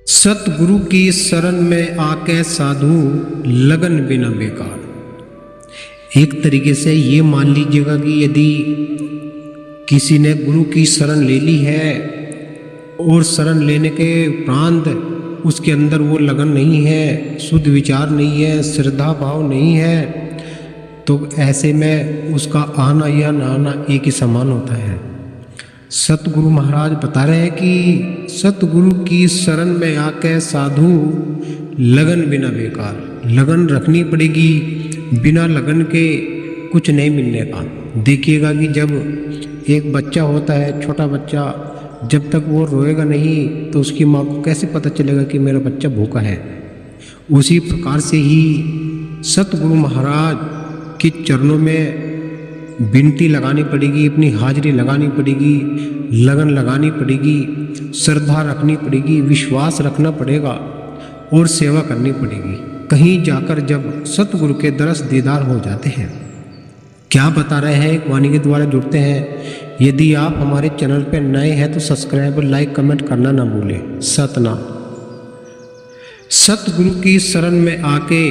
सतगुरु की शरण में आके साधु लगन बिना बेकार। एक तरीके से ये मान लीजिएगा कि यदि किसी ने गुरु की शरण ले ली है और शरण लेने के उपरांत उसके अंदर वो लगन नहीं है, शुद्ध विचार नहीं है, श्रद्धा भाव नहीं है, तो ऐसे में उसका आना या ना आना एक ही समान होता है। सतगुरु महाराज बता रहे हैं कि सतगुरु की शरण में आके साधु लगन बिना बेकार। लगन रखनी पड़ेगी, बिना लगन के कुछ नहीं मिलने का। देखिएगा कि जब एक बच्चा होता है, छोटा बच्चा, जब तक वो रोएगा नहीं तो उसकी माँ को कैसे पता चलेगा कि मेरा बच्चा भूखा है। उसी प्रकार से ही सतगुरु महाराज के चरणों में विनती लगानी पड़ेगी, अपनी हाजिरी लगानी पड़ेगी, लगन लगानी पड़ेगी, श्रद्धा रखनी पड़ेगी, विश्वास रखना पड़ेगा और सेवा करनी पड़ेगी। कहीं जाकर जब सतगुरु के दरस दीदार हो जाते हैं। क्या बता रहे हैं, एक वाणी के द्वारा जुड़ते हैं। यदि आप हमारे चैनल पर नए हैं तो सब्सक्राइब और लाइक कमेंट करना ना भूलें। सतनाम। सतगुरु की शरण में आके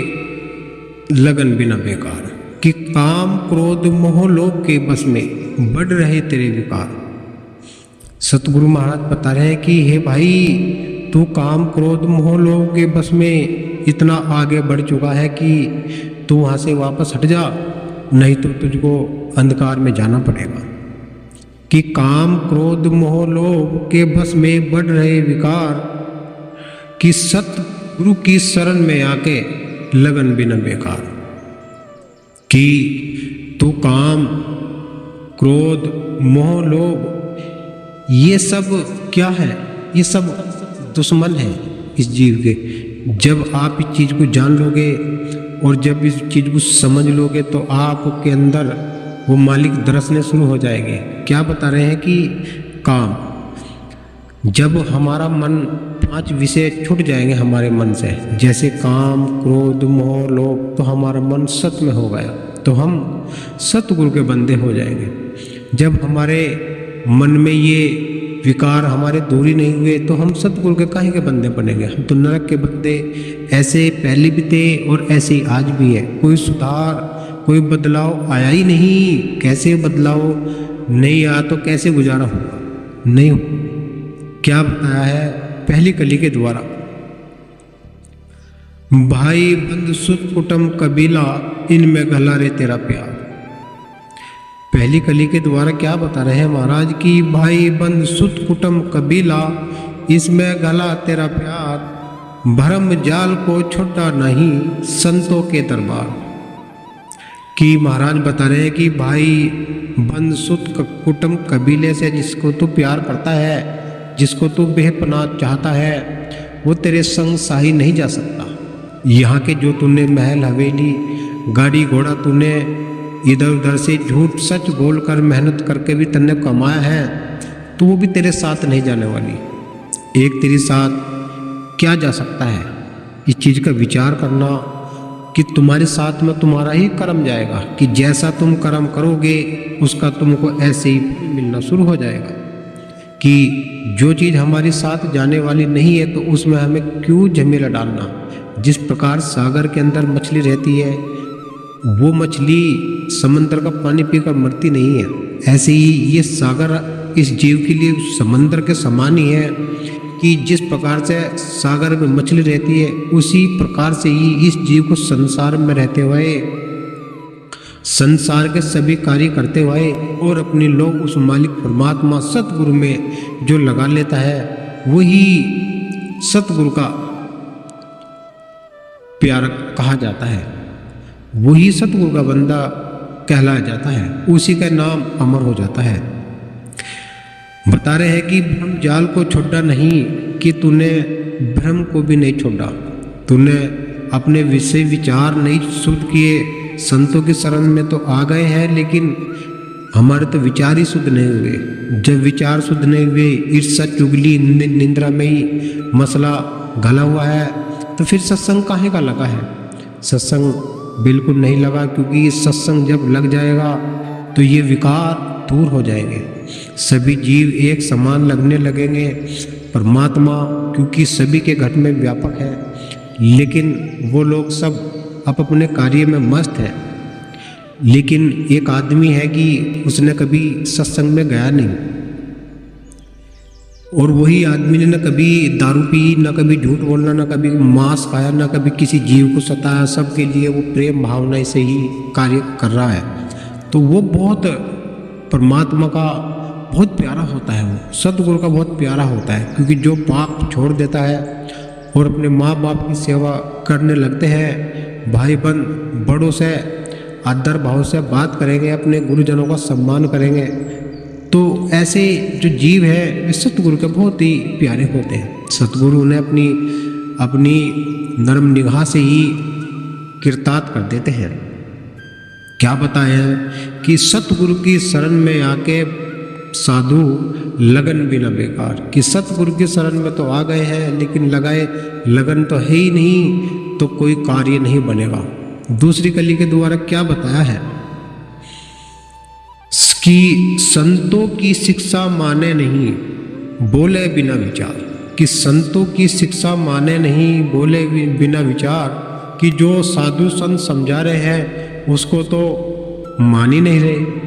लगन बिना बेकार, कि काम क्रोध मोह लोभ के बस में बढ़ रहे तेरे विकार। सतगुरु महाराज बता रहे हैं कि हे भाई, तू काम क्रोध मोह लोभ के बस में इतना आगे बढ़ चुका है कि तू वहाँ से वापस हट जा, नहीं तो तुझको अंधकार में जाना पड़ेगा। कि काम क्रोध मोह लोभ के बस में बढ़ रहे विकार, कि सतगुरु की शरण में आके लगन बिना बेकार। कि तू काम क्रोध मोह लोभ ये सब क्या है? ये सब दुश्मन है इस जीव के। जब आप इस चीज़ को जान लोगे और जब इस चीज़ को समझ लोगे तो आपके अंदर वो मालिक दरसने शुरू हो जाएंगे। क्या बता रहे हैं कि काम, जब हमारा मन 5 विषय छूट जाएंगे हमारे मन से, जैसे काम क्रोध मोह लोभ, तो हमारा मन सत में हो गया तो हम सतगुरु के बंदे हो जाएंगे। जब हमारे मन में ये विकार हमारे दूरी नहीं हुए तो हम सतगुरु के काहे के बंदे बनेंगे। हम तो नरक के बंदे ऐसे पहले भी थे और ऐसे ही आज भी है। कोई सुधार, कोई बदलाव आया ही नहीं। कैसे बदलाव नहीं आया तो कैसे गुजारा होगा? नहीं हो। क्या बताया है पहली कली के द्वारा, भाई बंद सुत कुटुंब कबीला इनमें गला रे तेरा प्यार। पहली कली के द्वारा क्या बता रहे हैं महाराज कि भाई बंद सुत कुटुंब कबीला इसमें गला तेरा प्यार, भरम जाल को छोटा नहीं संतों के दरबार। कि महाराज बता रहे हैं कि भाई बंद सुत कुटुंब कबीले से जिसको तू प्यार करता है, जिसको तू बेपनाह चाहता है, वो तेरे संग साही नहीं जा सकता। यहाँ के जो तूने महल हवेली गाड़ी घोड़ा तूने इधर उधर से झूठ सच बोलकर मेहनत करके भी तन्ने कमाया है, तो वो भी तेरे साथ नहीं जाने वाली। एक तेरे साथ क्या जा सकता है? इस चीज़ का विचार करना कि तुम्हारे साथ में तुम्हारा ही कर्म जाएगा, कि जैसा तुम कर्म करोगे उसका तुमको ऐसे ही मिलना शुरू हो जाएगा। कि जो चीज़ हमारे साथ जाने वाली नहीं है तो उसमें हमें क्यों झमेला डालना। जिस प्रकार सागर के अंदर मछली रहती है, वो मछली समंदर का पानी पीकर मरती नहीं है, ऐसे ही ये सागर इस जीव के लिए समंदर के समान ही है। कि जिस प्रकार से सागर में मछली रहती है उसी प्रकार से ही इस जीव को संसार में रहते हुए, संसार के सभी कार्य करते हुए और अपनी लोग उस मालिक परमात्मा सतगुरु में जो लगा लेता है, वही सतगुरु का प्यारा कहा जाता है, वही सतगुरु का बंदा कहलाया जाता है, उसी का नाम अमर हो जाता है। बता रहे हैं कि भ्रम जाल को छोड़ा नहीं, कि तूने भ्रम को भी नहीं छोड़ा, तूने अपने विषय विचार नहीं शुद्ध किए। संतों की शरण में तो आ गए हैं, लेकिन हमारे तो विचार ही शुद्ध नहीं हुए। जब विचार शुद्ध नहीं हुए, ईर्ष्या चुगली निंद्रा में ही मसला गला हुआ है, तो फिर सत्संग काहे का लगा है? सत्संग बिल्कुल नहीं लगा, क्योंकि सत्संग जब लग जाएगा तो ये विकार दूर हो जाएंगे। सभी जीव एक समान लगने लगेंगे, परमात्मा क्योंकि सभी के घट में व्यापक है, लेकिन वो लोग सब अपने कार्य में मस्त हैं। लेकिन एक आदमी है कि उसने कभी सत्संग में गया नहीं, और वही आदमी ने न कभी दारू पी, न कभी झूठ बोलना, न कभी मांस खाया, न कभी किसी जीव को सताया। सबके लिए वो प्रेम भावना से ही कार्य कर रहा है। तो वो बहुत परमात्मा का बहुत प्यारा होता है, वो सतगुरु का बहुत प्यारा होता है, क्योंकि जो पाप छोड़ देता है और अपने माँ बाप की सेवा करने लगते हैं, भाई बहन बड़ों से आदर भाव से बात करेंगे, अपने गुरुजनों का सम्मान करेंगे, तो ऐसे जो जीव है वे सतगुरु के बहुत ही प्यारे होते हैं। सतगुरु उन्हें अपनी नर्म निगाह से ही कृतार्थ कर देते हैं। क्या बताया है कि सतगुरु की शरण में आके साधु लगन बिना बेकार, कि सतगुरु की शरण में तो आ गए हैं लेकिन लगाए लगन तो है ही नहीं, तो कोई कार्य नहीं बनेगा। दूसरी कली के द्वारा क्या बताया है कि संतों की शिक्षा माने नहीं, बोले बिना विचार, कि संतों की शिक्षा माने नहीं, बोले बिना विचार, कि जो साधु संत समझा रहे हैं उसको तो मान ही नहीं रहे,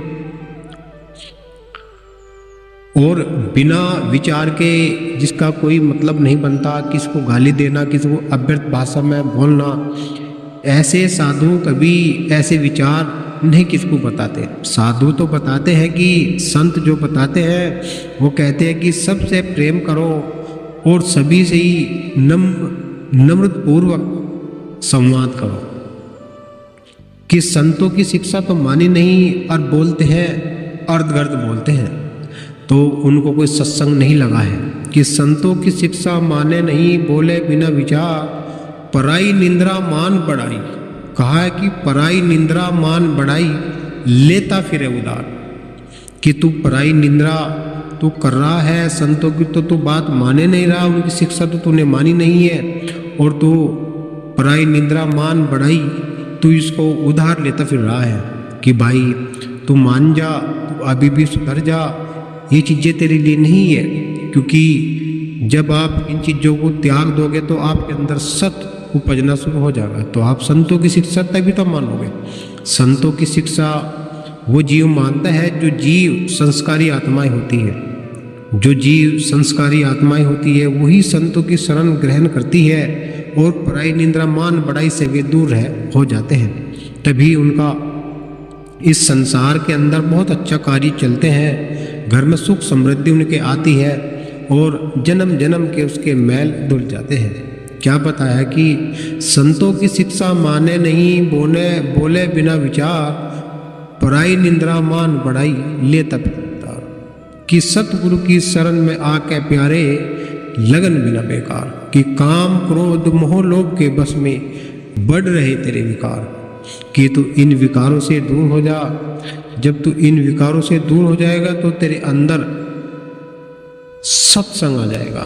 और बिना विचार के जिसका कोई मतलब नहीं बनता, किसको गाली देना, किसी को अव्यर्थ भाषा में बोलना, ऐसे साधु कभी ऐसे विचार नहीं किसको बताते। साधु तो बताते हैं कि संत जो बताते हैं वो कहते हैं कि सबसे प्रेम करो और सभी से ही नम्रपूर्वक संवाद करो, कि संतों की शिक्षा तो मानी नहीं और बोलते हैं अर्धगर्द बोलते हैं, तो उनको कोई सत्संग नहीं लगा है। कि संतों की शिक्षा माने नहीं, बोले बिना विचार, पराई निंद्रा मान बढ़ाई, कहा है कि पराई निंद्रा मान बढ़ाई, लेता फिरे उधार, कि तू पराई निंद्रा तू कर रहा है, संतों की तो तू बात माने नहीं रहा, उनकी शिक्षा तो तूने मानी नहीं है, और तू पराई निंद्रा मान बढ़ाई, तू इसको उधार लेता फिर रहा है कि भाई तू मान जा, तू अभी भी सुधर जा, ये चीज़ें तेरे लिए नहीं है। क्योंकि जब आप इन चीज़ों को त्याग दोगे तो आपके अंदर सत उपजना शुरू हो जाएगा, तो आप संतों की शिक्षा तभी तो मानोगे। संतों की शिक्षा वो जीव मानता है जो जीव संस्कारी आत्माएं होती है, जो जीव संस्कारी आत्माएं होती है वही संतों की शरण ग्रहण करती है, और पराई निंद्रा मान बढ़ाई से वे दूर हो जाते हैं। तभी उनका इस संसार के अंदर बहुत अच्छा कार्य चलते हैं, घर में सुख समृद्धि उनके आती है, और जन्म जन्म के उसके मैल धुल जाते हैं। क्या बताया कि संतों की शिक्षा माने नहीं, बोले बिना विचार, पराई निंद्रा मान बढ़ाई, लेता फिरता, कि सतगुरु की शरण में आके प्यारे, लगन बिना बेकार, कि काम क्रोध मोह लोभ के बस में बढ़ रहे तेरे विकार, कि तू इन विकारों से दूर हो जा। जब तू इन विकारों से दूर हो जाएगा तो तेरे अंदर सत्संग आ जाएगा।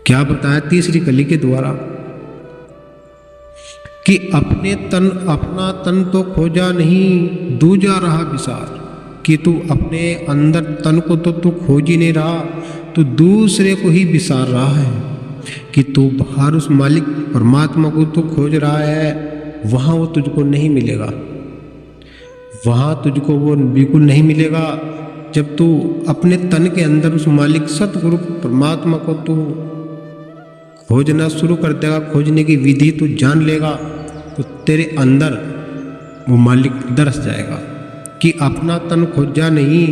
क्या बताया तीसरी कली के द्वारा कि अपना तन तो खोजा नहीं, दूजा रहा विसार, कि तू अपने अंदर तन को तो तू खोज ही नहीं रहा, तू दूसरे को ही विसार रहा है। कि तू बाहर उस मालिक परमात्मा को तू खोज रहा है, वहाँ वो तुझको नहीं मिलेगा, वहाँ तुझको वो बिल्कुल नहीं मिलेगा। जब तू अपने तन के अंदर उस मालिक सतगुरु परमात्मा को तू खोजना शुरू कर देगा, खोजने की विधि तू जान लेगा, तो तेरे अंदर वो मालिक दरस जाएगा। कि अपना तन खोजा नहीं,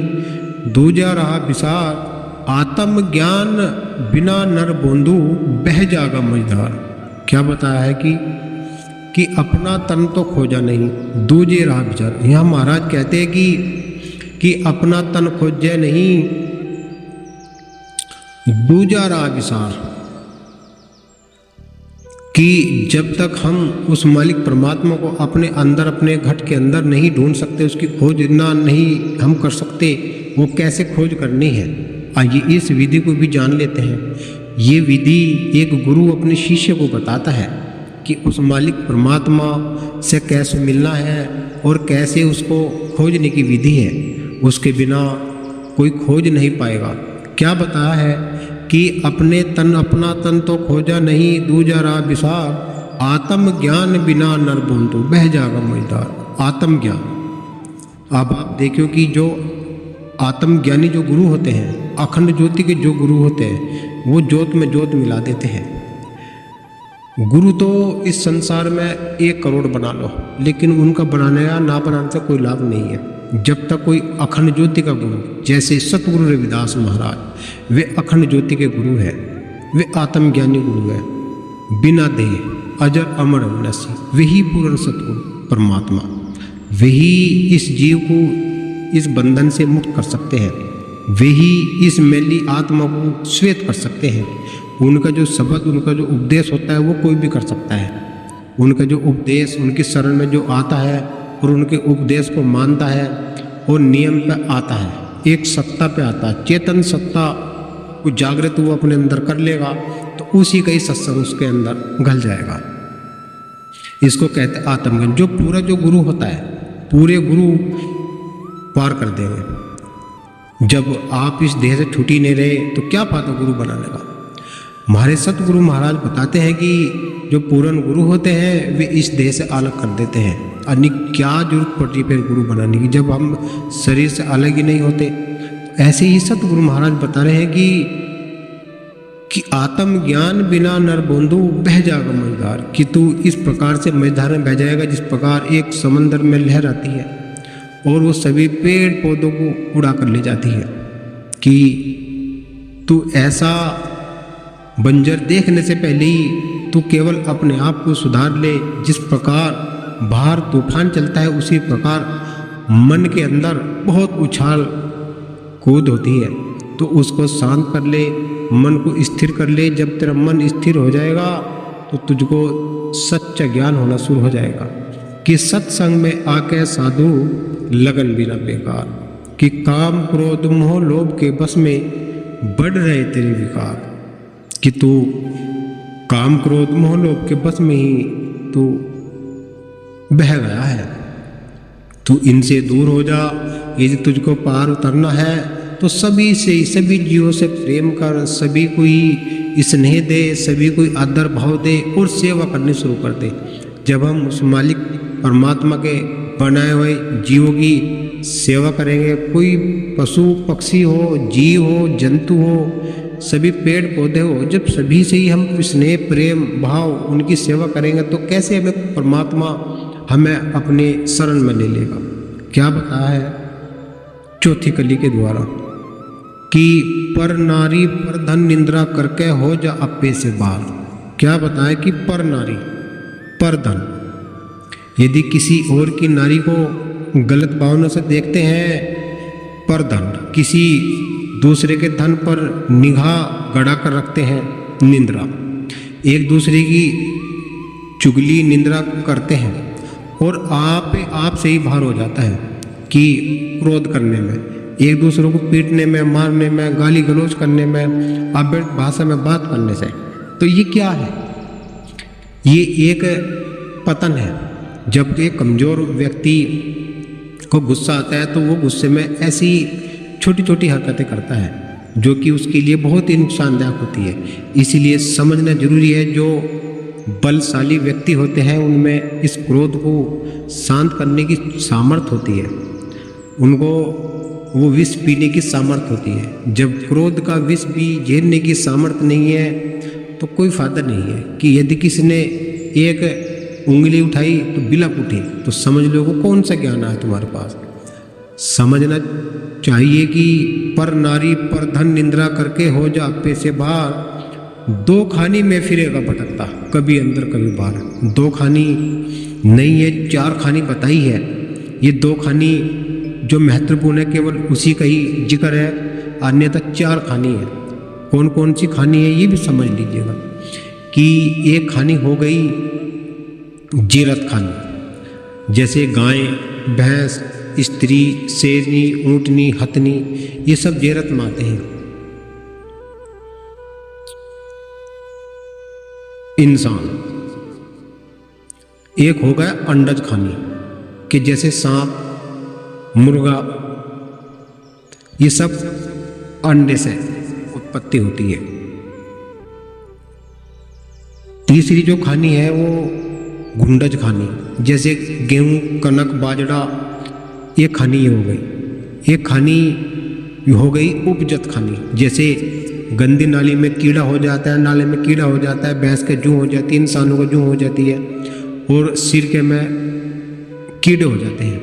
दूजा रहा विसार, आत्म ज्ञान बिना नर बोंदू, बह जागा मझधार। क्या बताया है कि अपना तन तो खोजा नहीं, दूजे रहा विचार। यहाँ महाराज कहते हैं कि अपना तन खोजे नहीं, दूजा रहा विसार, कि जब तक हम उस मालिक परमात्मा को अपने अंदर अपने घट के अंदर नहीं ढूंढ सकते, उसकी खोज ना नहीं हम कर सकते, वो कैसे खोज करनी है। आइए इस विधि को भी जान लेते हैं। ये विधि एक गुरु अपने शिष्य को बताता है कि उस मालिक परमात्मा से कैसे मिलना है और कैसे उसको खोजने की विधि है। उसके बिना कोई खोज नहीं पाएगा। क्या बताया है कि अपने तन अपना तन तो खोजा नहीं, दूजा रहा विसार, आत्म ज्ञान बिना नर बंधु बह जागा मझधार। आत्म ज्ञान, अब आप देखियो कि जो आत्मज्ञानी जो गुरु होते हैं, अखंड ज्योति के जो गुरु होते हैं, वो ज्योत में ज्योत मिला देते हैं। गुरु तो इस संसार में 1 करोड़ बना लो, लेकिन उनका बनाने या ना बनाने से कोई लाभ नहीं है। जब तक कोई अखंड ज्योति का गुरु, जैसे सतगुरु रविदास महाराज, वे अखंड ज्योति के गुरु हैं, वे आत्मज्ञानी गुरु हैं, बिना देह अजर अमर अविनाशी, वही पूर्ण सतगुरु परमात्मा, वही इस जीव को इस बंधन से मुक्त कर सकते हैं, वही इस मैली आत्मा को श्वेत कर सकते हैं। उनका जो शब्द, उनका जो उपदेश होता है वो कोई भी कर सकता है। उनका जो उपदेश उनकी शरण में जो आता है और उनके उपदेश को मानता है और नियम पे आता है, एक सत्ता पे आता है, चेतन सत्ता को जागृत वो अपने अंदर कर लेगा तो उसी का ही सत्संग उसके अंदर घल जाएगा। इसको कहते हैं आत्मज्ञान। जो पूरा जो गुरु होता है, पूरे गुरु पार कर देंगे। जब आप इस देह से छुट्टी नहीं रहे तो क्या फायदा गुरु बनाने का। हमारे सतगुरु महाराज बताते हैं कि जो पूर्ण गुरु होते हैं वे इस देह से अलग कर देते हैं। अन्य क्या जरूरत पड़ती फिर गुरु बनाने की, जब हम शरीर से अलग ही नहीं होते। ऐसे ही सतगुरु महाराज बता रहे हैं कि आत्म ज्ञान बिना नर बंधु बह जाएगा मझधार, कि तू इस प्रकार से मझधार में बह जाएगा जिस प्रकार एक समंदर में लहर आती है और वो सभी पेड़ पौधों को उड़ा कर ले जाती है। कि तू ऐसा बंजर देखने से पहले ही तू केवल अपने आप को सुधार ले। जिस प्रकार बाहर तूफान चलता है उसी प्रकार मन के अंदर बहुत उछाल कूद होती है, तो उसको शांत कर ले, मन को स्थिर कर ले। जब तेरा मन स्थिर हो जाएगा तो तुझको सच्चा ज्ञान होना शुरू हो जाएगा कि सत्संग में आके साधु लगन बिना बेकार, कि काम क्रोध मोह लोभ के बस में बढ़ रहे तेरे विकार, कि तू काम क्रोध मोह लोभ के बस में ही तू बह गया है। तू इनसे दूर हो जा। यदि तुझको पार उतरना है तो सभी से, सभी जीवों से प्रेम कर, सभी को ही स्नेह दे, सभी को आदर भाव दे और सेवा करनी शुरू कर दे। जब हम उस मालिक परमात्मा के बनाए हुए जीवों की सेवा करेंगे, कोई पशु पक्षी हो, जीव हो, जंतु हो, सभी पेड़ पौधे हो, जब सभी से ही हम स्नेह प्रेम भाव उनकी सेवा करेंगे तो कैसे हमें परमात्मा हमें अपने शरण में ले लेगा। क्या बताया है चौथी कली के द्वारा कि पर नारी पर धन निंद्रा करके हो जा अपे से बाहर। क्या बताया कि पर नारी पर धन, यदि किसी और की नारी को गलत भावना से देखते हैं, पर धन किसी दूसरे के धन पर निगाह गड़ा कर रखते हैं, निंद्रा एक दूसरे की चुगली निंद्रा करते हैं और आप से ही भार हो जाता है कि क्रोध करने में, एक दूसरे को पीटने में, मारने में, गाली गलौज करने में, अव्यर्थ भाषा में बात करने से। तो ये क्या है? ये एक पतन है। जब एक कमज़ोर व्यक्ति को गुस्सा आता है तो वो गुस्से में ऐसी छोटी छोटी हरकतें करता है जो कि उसके लिए बहुत ही नुकसानदायक होती है। इसीलिए समझना जरूरी है, जो बलशाली व्यक्ति होते हैं उनमें इस क्रोध को शांत करने की सामर्थ्य होती है, उनको वो विष पीने की सामर्थ्य होती है। जब क्रोध का विष भी झेलने की सामर्थ्य नहीं है तो कोई फायदा नहीं है कि यदि किसी ने एक उंगली उठाई तो बिलक उठी, तो समझ लो को कौन सा ज्ञान है तुम्हारे पास। समझना चाहिए कि पर नारी पर धन निंद्रा करके हो जा अपे से बाहर, दो खानी में फिरेगा भटकता, कभी अंदर कभी बाहर। दो खानी नहीं है, चार खानी बताई है। ये दो खानी जो महत्वपूर्ण है केवल उसी का ही जिक्र है, अन्यथा चार खानी है। कौन कौन सी खानी है ये भी समझ लीजिएगा कि एक खानी हो गई जीरत खानी, जैसे गाय, भैंस, स्त्री, शेरनी, ऊँटनी, हथनी, ये सब जेरत में आते हैं। इंसान एक हो गया अंडज खानी, कि जैसे सांप, मुर्गा, ये सब अंडे से उत्पत्ति होती है। तीसरी जो खानी है वो गुंडज खानी, जैसे गेहूँ कनक बाजरा, ये खानी ये हो गई। एक खानी हो गई उपजत खानी, जैसे गंदी नाली में कीड़ा हो जाता है, नाले में कीड़ा हो जाता है, भैंस के जूं हो जाती है, इंसानों को जूं हो जाती है और सिर के में कीड़े हो जाते हैं,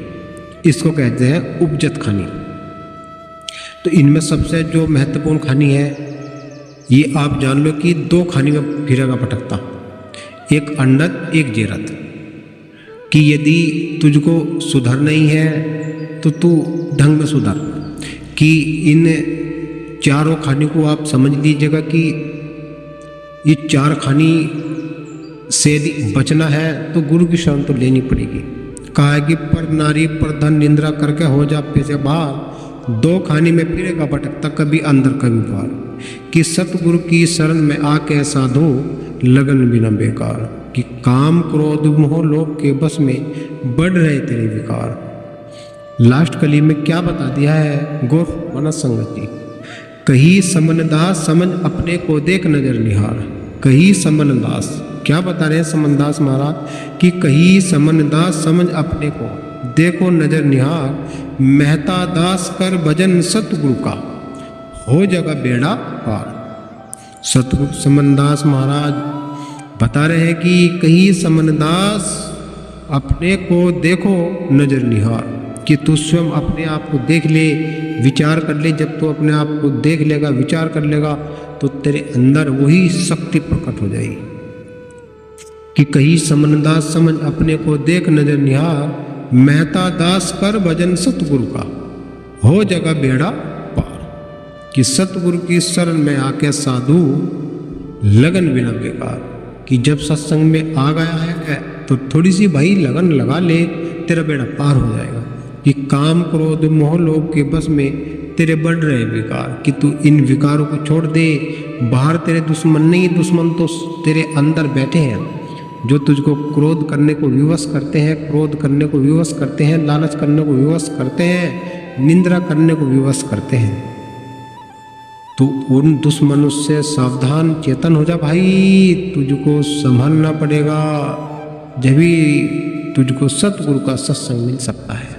इसको कहते हैं उपजत खानी। तो इनमें सबसे जो महत्वपूर्ण खानी है ये आप जान लो कि दो खानी में फिरेगा भटकता, एक अंडत एक जेरत, कि यदि तुझको सुधर नहीं है तो तू ढंग में सुधर। कि इन चारों खानी को आप समझ लीजिएगा कि ये चार खानी से यदि बचना है तो गुरु की शरण तो लेनी पड़ेगी। कहा है कि पर नारी पर धन निंद्रा करके हो जा पैसे बाहर, दो खानी में फिरेगा भटकता, कभी अंदर कभी बाहर। कि सतगुरु की शरण में आके साधु लगन बिना बेकार, कि काम क्रोध मोह लोभ के बस में बढ़ रहे तेरे विकार। लास्ट कली में क्या बता दिया है गौर माना संगत जी, कही समनदास समझ अपने को देख नजर निहार। कही समनदास क्या बता रहे हैं समनदास महाराज, कि कही समनदास समझ अपने को देखो नजर निहार, मेहता दास कर भजन सतगुरु का हो जगह बेड़ा पार। सतगुरु समनदास महाराज बता रहे हैं कि कहीं समनदास अपने को देखो नजर निहार, कि तू स्वयं अपने आप को देख ले, विचार कर ले। जब तू अपने आप को देख लेगा, विचार कर लेगा, तो तेरे अंदर वही शक्ति प्रकट हो जाएगी। कि कहीं समनदास समझ अपने को देख नजर निहार, मेहता दास कर भजन सतगुरु का हो जगह बेड़ा पार। कि सतगुरु की शरण में आके साधु लगन बिना बेकार, कि जब सत्संग में आ गया है तो थोड़ी सी भाई लगन लगा ले, तेरा बेड़ा पार हो जाएगा। कि काम क्रोध मोह लोभ के बस में तेरे बढ़ रहे विकार, कि तू इन विकारों को छोड़ दे। बाहर तेरे दुश्मन नहीं, दुश्मन तो तेरे अंदर बैठे हैं, जो तुझको क्रोध करने को विवश करते हैं, क्रोध करने को विवश करते हैं, लालच करने को विवश करते हैं, निंद्रा करने को विवश करते हैं। तो उन दुश्मनों से सावधान चेतन हो जा भाई, तुझको संभालना पड़ेगा, जब भी तुझको सतगुरु का सत्संग मिल सकता है।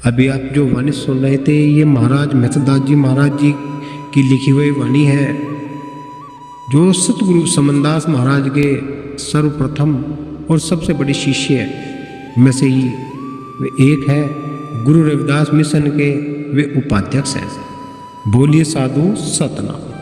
अभी आप जो वाणी सुन रहे थे ये महाराज मेहतादास जी महाराज जी की लिखी हुई वाणी है, जो सतगुरु समनदास महाराज के सर्वप्रथम और सबसे बड़े शिष्य में से ही वे एक है। गुरु रविदास मिशन के वे उपाध्यक्ष हैं। बोलिए साधु सतनाम।